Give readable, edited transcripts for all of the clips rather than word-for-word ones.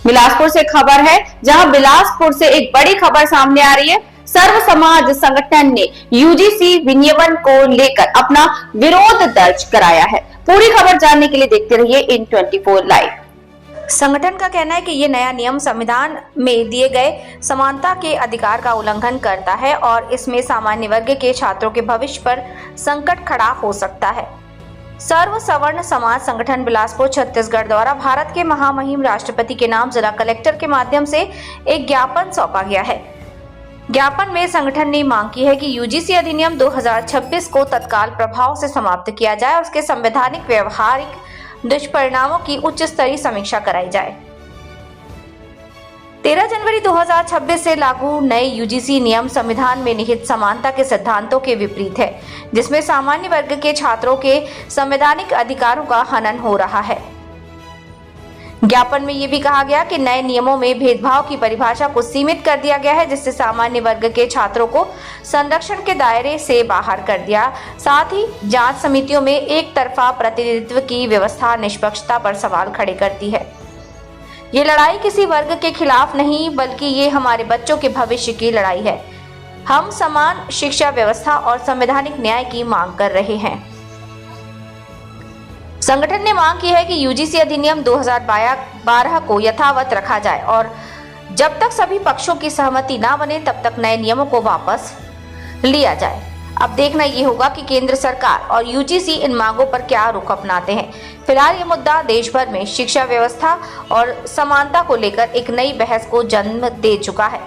बिलासपुर से खबर है, जहां बिलासपुर से एक बड़ी खबर सामने आ रही है। सर्व समाज संगठन ने यूजीसी विनियमन को लेकर अपना विरोध दर्ज कराया है। पूरी खबर जानने के लिए देखते रहिए इन 24 लाइव। संगठन का कहना है कि ये नया नियम संविधान में दिए गए समानता के अधिकार का उल्लंघन करता है और इसमें सामान्य वर्ग के छात्रों के भविष्य पर संकट खड़ा हो सकता है। सर्व सवर्ण समाज संगठन बिलासपुर छत्तीसगढ़ द्वारा भारत के महामहिम राष्ट्रपति के नाम जिला कलेक्टर के माध्यम से एक ज्ञापन सौंपा गया है। ज्ञापन में संगठन ने मांग की है कि यूजीसी अधिनियम 2026 को तत्काल प्रभाव से समाप्त किया जाए और उसके संवैधानिक व्यवहारिक दुष्परिणामों की उच्च स्तरीय समीक्षा कराई जाए। 13 जनवरी 2026 से लागू नए यूजीसी नियम संविधान में निहित समानता के सिद्धांतों के विपरीत है, जिसमें सामान्य वर्ग के छात्रों के संवैधानिक अधिकारों का हनन हो रहा है। ज्ञापन में यह भी कहा गया कि नए नियमों में भेदभाव की परिभाषा को सीमित कर दिया गया है, जिससे सामान्य वर्ग के छात्रों को संरक्षण के दायरे से बाहर कर दिया। साथ ही जांच समितियों में एक तरफा प्रतिनिधित्व की व्यवस्था निष्पक्षता पर सवाल खड़े करती है। ये लड़ाई किसी वर्ग के खिलाफ नहीं, बल्कि ये हमारे बच्चों के भविष्य की लड़ाई है। हम समान शिक्षा व्यवस्था और संवैधानिक न्याय की मांग कर रहे हैं। संगठन ने मांग की है कि यूजीसी अधिनियम 2012 को यथावत रखा जाए और जब तक सभी पक्षों की सहमति न बने तब तक नए नियमों को वापस लिया जाए। अब देखना ये होगा कि केंद्र सरकार और यूजीसी इन मांगों पर क्या रुख अपनाते हैं। फिलहाल ये मुद्दा देश भर में शिक्षा व्यवस्था और समानता को लेकर एक नई बहस को जन्म दे चुका है।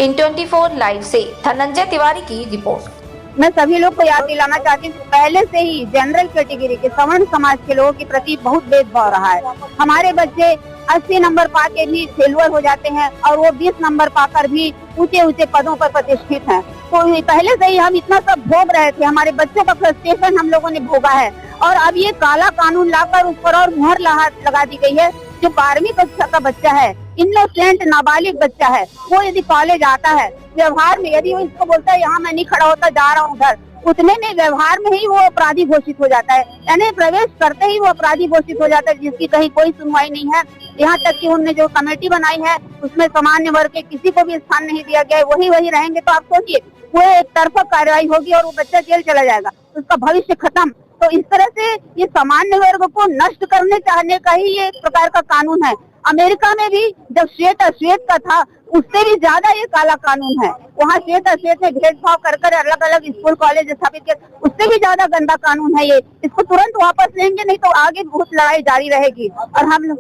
इन 24 लाइव से धनंजय तिवारी की रिपोर्ट। मैं सभी लोग को याद दिलाना चाहती हूँ, पहले से ही जनरल कैटेगरी के सवर्ण समाज के लोगों के प्रति बहुत भेदभाव रहा है। हमारे बच्चे 80 नंबर पाके भी फेलुअर हो जाते हैं और वो 20 नंबर पाकर भी ऊंचे ऊंचे पदों पर प्रतिष्ठित हैं। तो पहले से ही हम इतना सब भोग रहे थे, हमारे बच्चों का फ्रस्ट्रेशन हम लोगों ने भोगा है और अब ये काला कानून लाकर उस पर और मुहर लगा दी गई है। जो 12वीं कक्षा का बच्चा है, इनोसेंट नाबालिग बच्चा है, वो यदि कॉलेज आता है, व्यवहार में यदि वो इसको बोलता है यहाँ मैं नहीं खड़ा होता, जा रहा हूँ उधर, उतने में व्यवहार में ही वो अपराधी घोषित हो जाता है। यानी प्रवेश करते ही वो अपराधी घोषित हो जाता है, जिसकी कहीं कोई सुनवाई नहीं है। यहाँ तक कि उन्होंने जो कमेटी बनाई है उसमें सामान्य वर्ग के किसी को भी स्थान नहीं दिया गया है। वही रहेंगे तो आप सोचिए वो एक तरफा कार्रवाई होगी और वो बच्चा जेल चला जाएगा, उसका भविष्य खत्म। तो इस तरह से ये सामान्य वर्ग को नष्ट करने चाहने का ही ये एक प्रकार का कानून है। अमेरिका में भी जब श्वेत अश्वेत का था, उससे भी ज्यादा ये काला कानून है। वहाँ श्वेत अश्वेत में भेदभाव कर अलग अलग स्कूल कॉलेज स्थापित किए, उससे भी ज्यादा गंदा कानून है ये। इसको तुरंत वापस लेंगे नहीं तो आगे बहुत लड़ाई जारी रहेगी। और हम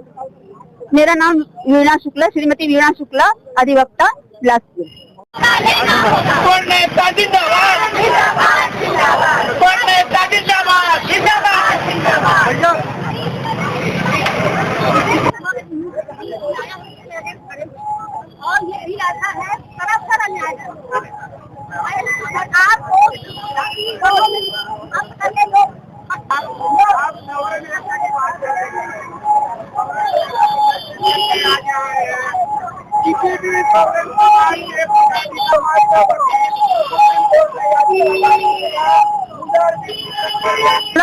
मेरा नाम वीणा शुक्ला, श्रीमती वीणा शुक्ला, अधिवक्ता बिलासपुर। और ये भी ऐसा है तरफ अन्याय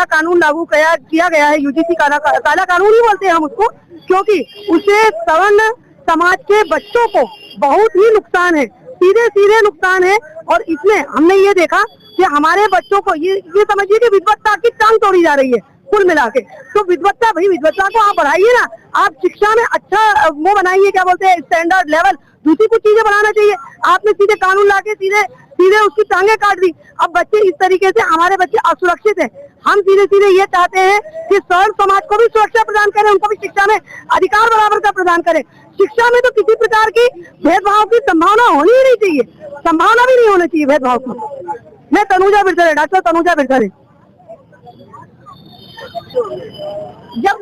कानून लागू किया गया है। यूजीसी काला कानून ही बोलते हैं हम उसको, क्योंकि उससे सवर्ण समाज के बच्चों को बहुत ही नुकसान है, सीधे नुकसान है। और इसमें हमने ये देखा कि हमारे बच्चों को ये समझिए कि विद्वत्ता की टांग तोड़ी जा रही है कुल मिला के। तो विद्वत्ता को आप बढ़ाइए ना, आप शिक्षा में अच्छा वो बनाइए, क्या बोलते हैं स्टैंडर्ड लेवल, दूसरी कुछ चीजें बनाना चाहिए। आपने सीधे कानून लाके सीधे उसकी टांगे काट दी। अब बच्चे इस तरीके से, हमारे बच्चे असुरक्षित हैं। हम सीधे ये चाहते हैं कि सवर्ण समाज को भी सुरक्षा प्रदान करें, उनको भी शिक्षा में अधिकार बराबर का प्रदान करें। शिक्षा में तो किसी प्रकार की भेदभाव की संभावना होनी ही नहीं चाहिए, संभावना भी नहीं होनी चाहिए भेदभाव की। मैं तनुजा बिरदरे, डॉक्टर तनुजा बिरदरे। जब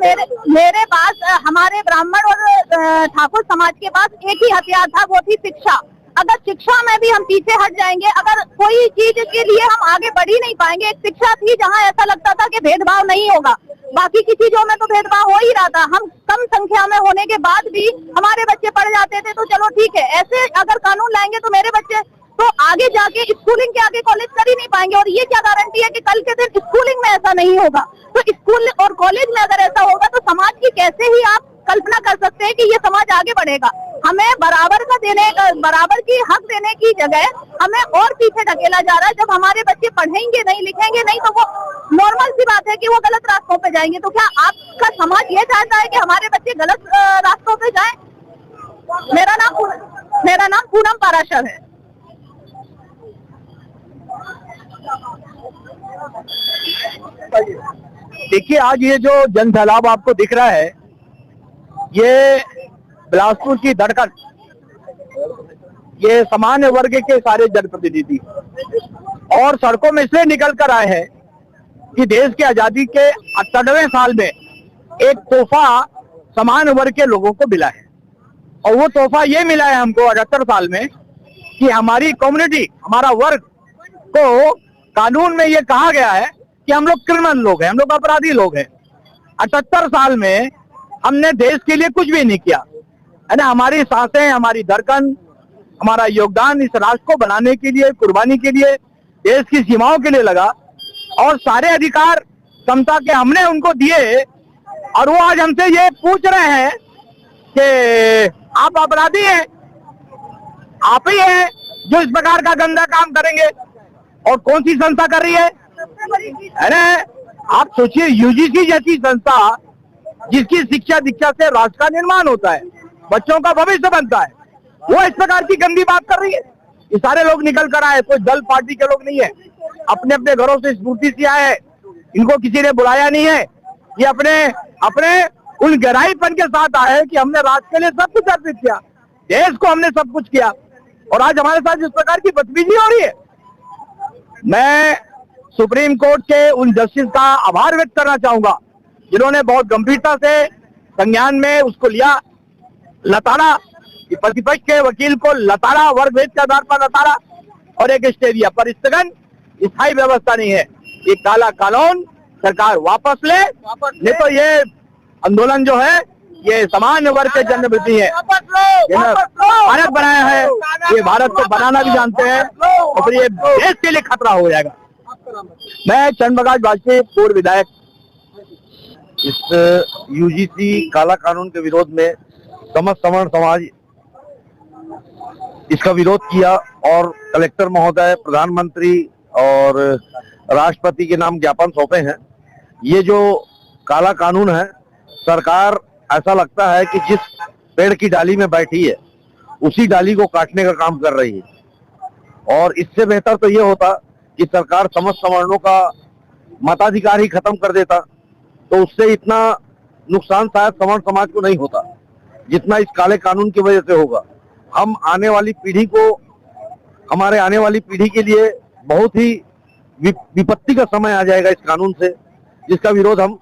मेरे पास, हमारे ब्राह्मण और ठाकुर समाज के पास एक ही हथियार था, वो थी शिक्षा। अगर शिक्षा में भी हम पीछे हट जाएंगे, अगर कोई चीज के लिए हम आगे बढ़ ही नहीं पाएंगे। एक शिक्षा थी जहाँ ऐसा लगता था कि भेदभाव नहीं होगा, बाकी की चीजों में तो भेदभाव हो ही रहा था। हम कम संख्या में होने के बाद भी हमारे बच्चे पढ़ जाते थे, तो चलो ठीक है। ऐसे अगर कानून लाएंगे तो मेरे बच्चे तो आगे जाके स्कूलिंग के आगे कॉलेज कर ही नहीं पाएंगे। और ये क्या गारंटी है कि कल के दिन स्कूलिंग में ऐसा नहीं होगा? तो स्कूल और कॉलेज में अगर ऐसा होगा तो समाज की कैसे ही आप कल्पना कर सकते हैं कि ये समाज आगे बढ़ेगा। हमें बराबर की हक देने की जगह हमें और पीछे ढकेला जा रहा है। जब हमारे बच्चे पढ़ेंगे नहीं, लिखेंगे नहीं, तो वो नॉर्मल सी बात है कि वो गलत रास्तों पे जाएंगे। तो क्या आपका समाज ये चाहता है कि हमारे बच्चे गलत रास्तों पे जाएं? मेरा नाम पूनम पाराशर है। देखिए, आज ये जो जन सैलाब आपको दिख रहा है, ये बिलासपुर की धड़कन, ये सामान्य वर्ग के सारे जनप्रतिनिधि और सड़कों में इसलिए निकल कर आए हैं कि देश की आजादी के 98वें साल में एक तोहफा सामान्य वर्ग के लोगों को मिला है। और वो तोहफा ये मिला है हमको 78 साल में कि हमारी कम्युनिटी, हमारा वर्ग को कानून में ये कहा गया है कि हम लोग क्रिमिनल लोग हैं, हम लोग अपराधी लोग हैं। 78 साल में हमने देश के लिए कुछ भी नहीं किया है ना। हमारी सांसें, हमारी धड़कन, हमारा योगदान इस राष्ट्र को बनाने के लिए, कुर्बानी के लिए, देश की सीमाओं के लिए लगा। और सारे अधिकार समता के हमने उनको दिए और वो आज हमसे ये पूछ रहे हैं कि आप अपराधी हैं, आप ही हैं जो इस प्रकार का गंदा काम करेंगे। और कौन सी संस्था कर रही है ना? आप सोचिए, यूजीसी जैसी संस्था जिसकी शिक्षा दीक्षा से राष्ट्र का निर्माण होता है, बच्चों का भविष्य बनता है, वो इस प्रकार की गंदी बात कर रही है। ये सारे लोग निकल कर आए, कोई दल पार्टी के लोग नहीं है, अपने अपने घरों से स्फूर्ति से आए हैं। इनको किसी ने बुलाया नहीं है। ये अपने उन गहराईपन के साथ आए हैं कि हमने राष्ट्र के लिए सब कुछ अर्पित किया, देश को हमने सब कुछ किया, और आज हमारे साथ इस प्रकार की बदतमीजी हो रही है। मैं सुप्रीम कोर्ट के उन जस्टिस का आभार व्यक्त करना चाहूंगा जिन्होंने बहुत गंभीरता से संज्ञान में उसको लिया, लताड़ा, प्रतिपक्ष के वकील को लताड़ा, वर्ग भेद के आधार पर लताड़ा और एक स्टे दिया। पर स्थगन स्थायी व्यवस्था नहीं है। ये काला कानून सरकार वापस ले, नहीं तो ये आंदोलन जो है ये सामान्य वर्ग के जनप्रति है। भारत बनाया है, ये भारत को बनाना भी जानते हैं और फिर ये देश के लिए खतरा हो जाएगा। मैं चंद्रप्रकाश वाजपेयी, पूर्व विधायक। इस यूजीसी काला कानून के विरोध में समस्त सवर्ण समाज इसका विरोध किया और कलेक्टर महोदय, प्रधानमंत्री और राष्ट्रपति के नाम ज्ञापन सौंपे हैं। ये जो काला कानून है, सरकार ऐसा लगता है कि जिस पेड़ की डाली में बैठी है उसी डाली को काटने का काम कर रही है। और इससे बेहतर तो ये होता कि सरकार समस्त सवर्णों का मताधिकार ही खत्म कर देता, तो उससे इतना नुकसान शायद सवर्ण समाज को नहीं होता जितना इस काले कानून की वजह से होगा। हम आने वाली पीढ़ी को, हमारे आने वाली पीढ़ी के लिए बहुत ही विपत्ति का समय आ जाएगा इस कानून से, जिसका विरोध हम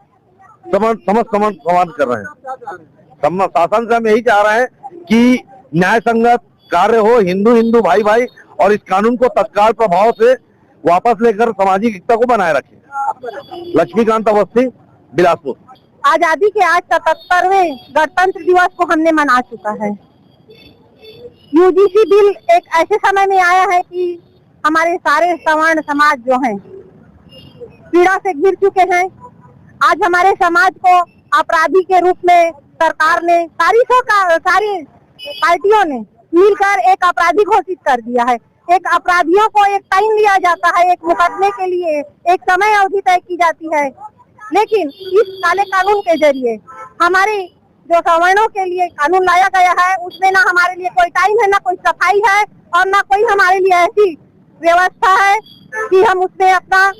समस्त समाज कर रहे हैं। शासन से हम यही चाह रहे हैं कि न्याय संगत कार्य हो, हिंदू हिंदू भाई भाई, और इस कानून को तत्काल प्रभाव से वापस लेकर सामाजिक एकता को बनाए रखें। लक्ष्मीकांत अवस्थी, बिलासपुर। आजादी के आज 77वें गणतंत्र दिवस को हमने मना चुका है। यूजीसी बिल एक ऐसे समय में आया है कि हमारे सारे सवर्ण समाज जो हैं पीड़ा से घिर चुके हैं। आज हमारे समाज को अपराधी के रूप में सरकार ने, सारी पार्टियों ने मिलकर एक अपराधी घोषित कर दिया है। एक अपराधियों को एक टाइम दिया जाता है, एक मुकदमे के लिए एक समय अवधि तय की जाती है। लेकिन इस काले कानून के जरिए हमारे जो सवर्णों के लिए कानून लाया गया है, उसमें ना हमारे लिए कोई टाइम है, ना कोई सफाई है, और ना कोई हमारे लिए ऐसी व्यवस्था है कि हम उसमें अपना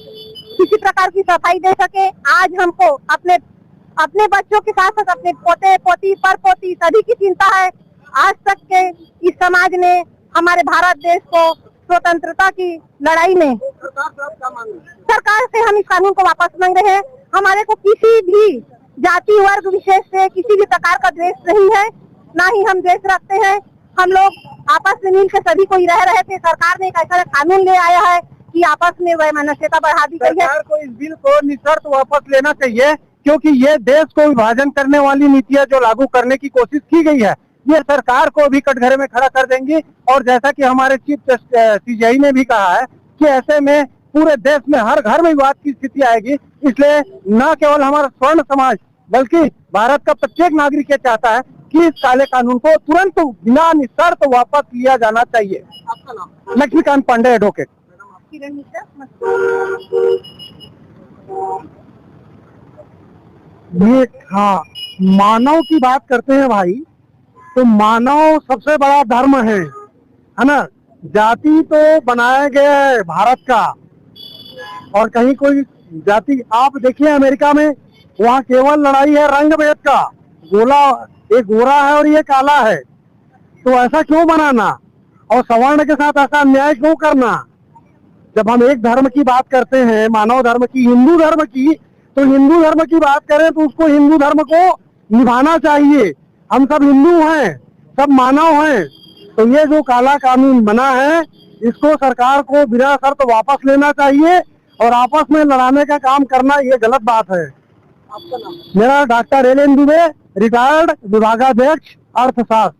किसी प्रकार की सफाई दे सके। आज हमको अपने बच्चों के साथ साथ अपने पोते पोती पर पोती सभी की चिंता है। आज तक के इस समाज ने हमारे भारत देश को स्वतंत्रता की लड़ाई में सरकार से हम इस कानून को वापस मांग रहे हैं। हमारे को किसी भी जाति वर्ग विशेष से किसी भी प्रकार का द्वेष नहीं है, ना ही हम द्वेष रखते हैं। हम लोग आपस में मिलकर सभी कोई रह रहे थे। सरकार ने एक ऐसा कानून ले आया है कि आपस में वैमनस्यता बढ़ा दी गई है। सरकार को इस बिल को निशर्त वापस लेना चाहिए, क्योंकि ये देश को विभाजन करने वाली नीतियां जो लागू करने की कोशिश की गई है, ये सरकार को भी कटघरे में खड़ा कर देंगी। और जैसा कि हमारे चीफ सीजेआई ने भी कहा है कि ऐसे में पूरे देश में हर घर में विवाद की स्थिति आएगी। इसलिए न केवल हमारा स्वर्ण समाज बल्कि भारत का प्रत्येक नागरिक ये चाहता है कि इस काले कानून को तुरंत बिना निशर्त वापस लिया जाना चाहिए। लक्ष्मीकांत पांडे, एडवोकेट। ये हाँ, मानव की बात करते हैं भाई, तो मानव सबसे बड़ा धर्म है ना। जाति तो बनाया गया है भारत का, और कहीं कोई जाति, आप देखिए अमेरिका में, वहाँ केवल लड़ाई है रंग भेद का, ये गोरा है और ये काला है, तो ऐसा क्यों बनाना, और सवर्ण के साथ ऐसा अन्याय क्यों करना। जब हम एक धर्म की बात करते हैं, मानव धर्म की, हिंदू धर्म की, तो हिंदू धर्म की बात करें तो उसको हिंदू धर्म को निभाना चाहिए। हम सब हिंदू हैं, सब मानव हैं। तो ये जो काला कानून बना है, इसको सरकार को बिना शर्त वापस लेना चाहिए, और आपस में लड़ाने का काम करना ये गलत बात है। मेरा doctor L N Dubey, retired विभागाध्यक्ष अर्थशास्त्र।